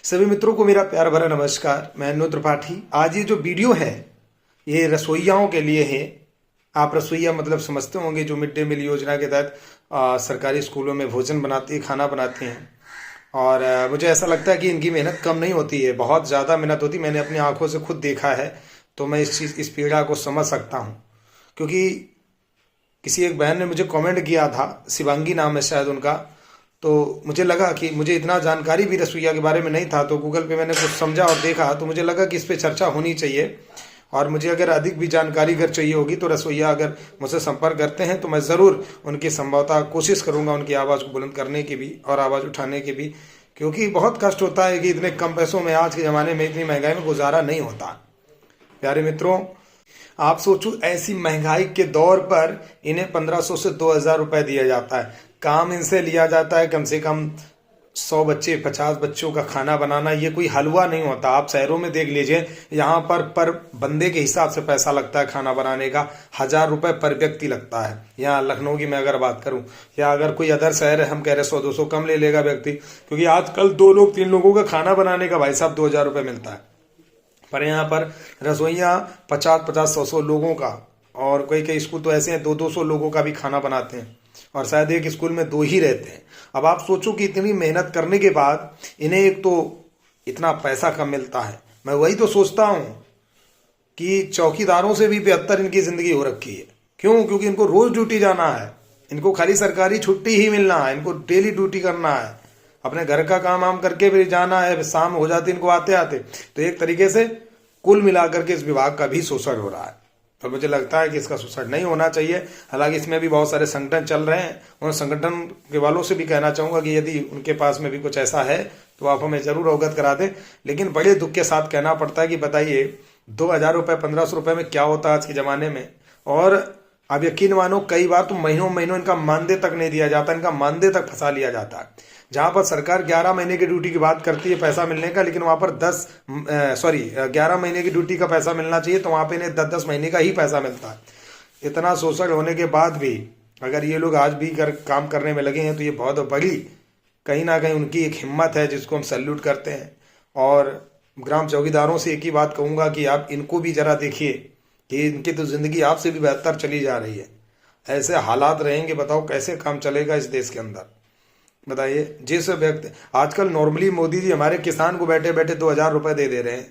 सभी मित्रों को मेरा प्यार भरा नमस्कार। मैं अनु त्रिपाठी। आज ये जो वीडियो है ये रसोइयाओं के लिए है। आप रसोइया मतलब समझते होंगे जो मिड डे मील योजना के तहत सरकारी स्कूलों में भोजन बनाती है, खाना बनाती हैं। और मुझे ऐसा लगता है कि इनकी मेहनत कम नहीं होती है, बहुत ज़्यादा मेहनत होती है। मैंने अपनी आंखों से खुद देखा है, तो मैं इस पीड़ा को समझ सकता हूँ। क्योंकि किसी एक बहन ने मुझे कमेंट किया था, शिवांगी नाम है शायद उनका, तो मुझे लगा कि मुझे इतना जानकारी भी रसोइया के बारे में नहीं था, तो गूगल पे मैंने कुछ समझा और देखा, तो मुझे लगा कि इस पे चर्चा होनी चाहिए। और मुझे अगर अधिक भी जानकारी अगर चाहिए होगी तो रसोइया अगर मुझसे संपर्क करते हैं तो मैं ज़रूर उनकी संभवतः कोशिश करूंगा उनकी आवाज़ को बुलंद करने की भी और आवाज़ उठाने की भी। क्योंकि बहुत कष्ट होता है कि इतने कम पैसों में आज के ज़माने में इतनी महंगाई में गुजारा नहीं होता। प्यारे मित्रों, आप सोचो ऐसी महंगाई के दौर पर इन्हें 1500 से 2000 रुपये दिया जाता है। काम इनसे लिया जाता है कम से कम 100 बच्चे 50 बच्चों का खाना बनाना। ये कोई हलवा नहीं होता। आप शहरों में देख लीजिए, यहाँ पर बंदे के हिसाब से पैसा लगता है खाना बनाने का। 1000 रुपये पर व्यक्ति लगता है। यहाँ लखनऊ की मैं अगर बात करूँ, या अगर कोई अदर शहर है, हम कह रहे 100-200 कम ले लेगा व्यक्ति, क्योंकि आजकल 2 लोग 3 लोगों का खाना बनाने का भाई साहब 2000 रुपये मिलता है। पर यहाँ पर रसोइयाँ 50-100 लोगों का, और कई स्कूल तो ऐसे हैं 200 लोगों का भी खाना बनाते हैं, और शायद एक स्कूल में 2 ही रहते हैं। अब आप सोचो कि इतनी मेहनत करने के बाद इन्हें एक तो इतना पैसा कम मिलता है। मैं वही तो सोचता हूँ कि चौकीदारों से भी बेहतर इनकी जिंदगी हो रखी है। क्यों? क्योंकि इनको रोज ड्यूटी जाना है, इनको खाली सरकारी छुट्टी ही मिलना है, इनको डेली ड्यूटी करना है, अपने घर का काम वाम करके भी जाना है, शाम हो जाती इनको आते आते। तो एक तरीके से कुल मिलाकर के इस विभाग का भी शोषण हो रहा है। और मुझे लगता है कि इसका शोषण नहीं होना चाहिए। हालांकि इसमें भी बहुत सारे संगठन चल रहे हैं, उन संगठन के वालों से भी कहना चाहूंगा कि यदि उनके पास में भी कुछ ऐसा है तो आप हमें जरूर अवगत करा दें। लेकिन बड़े दुख के साथ कहना पड़ता है कि बताइए 2000 रुपये 1500 रुपये में क्या होता है आज के ज़माने में। और आप यकीन मानो कई बार तो महीनों महीनों इनका मानदेय तक नहीं दिया जाता, इनका मानदेय तक फंसा लिया जाता है। जहां पर सरकार 11 महीने की ड्यूटी की बात करती है पैसा मिलने का, लेकिन वहां पर 11 महीने की ड्यूटी का पैसा मिलना चाहिए, तो वहां पे इन्हें 10 महीने का ही पैसा मिलता है। इतना शोषण होने के बाद भी अगर ये लोग आज भी काम करने में लगे हैं तो ये बहुत बड़ी कहीं ना कहीं उनकी एक हिम्मत है, जिसको हम सैल्यूट करते हैं। और ग्राम चौकीदारों से एक ही बात कहूंगा कि आप इनको भी जरा देखिए कि इनकी तो जिंदगी आपसे भी बेहतर चली जा रही है। ऐसे हालात रहेंगे, बताओ कैसे काम चलेगा इस देश के अंदर। बताइए, जिस व्यक्ति आजकल नॉर्मली मोदी जी हमारे किसान को बैठे बैठे 2000 रुपये दे रहे हैं,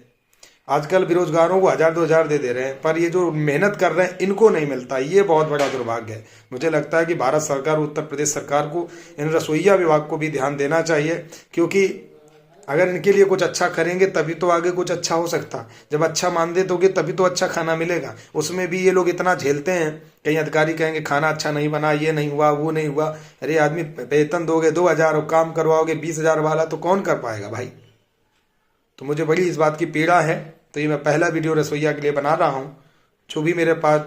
आजकल बेरोजगारों को 1000-2000 दे रहे हैं, पर ये जो मेहनत कर रहे हैं इनको नहीं मिलता। ये बहुत बड़ा दुर्भाग्य है। मुझे लगता है कि भारत सरकार, उत्तर प्रदेश सरकार को इन रसोइया विभाग को भी ध्यान देना चाहिए, क्योंकि अगर इनके लिए कुछ अच्छा करेंगे तभी तो आगे कुछ अच्छा हो सकता। जब अच्छा मानदेय दोगे तभी तो अच्छा खाना मिलेगा। उसमें भी ये लोग इतना झेलते हैं, कई अधिकारी कहेंगे खाना अच्छा नहीं बना, ये नहीं हुआ, वो नहीं हुआ। अरे आदमी, वेतन दोगे 2000 और काम करवाओगे 20,000 वाला, तो कौन कर पाएगा भाई। तो मुझे बड़ी इस बात की पीड़ा है। तो ये मैं पहला वीडियो रसोइया के लिए बना रहा हूँ। जो भी मेरे पास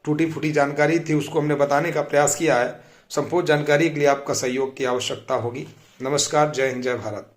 टूटी फूटी जानकारी थी उसको हमने बताने का प्रयास किया है। संपूर्ण जानकारी के लिए आपका सहयोग की आवश्यकता होगी। नमस्कार, जय हिंद, जय भारत।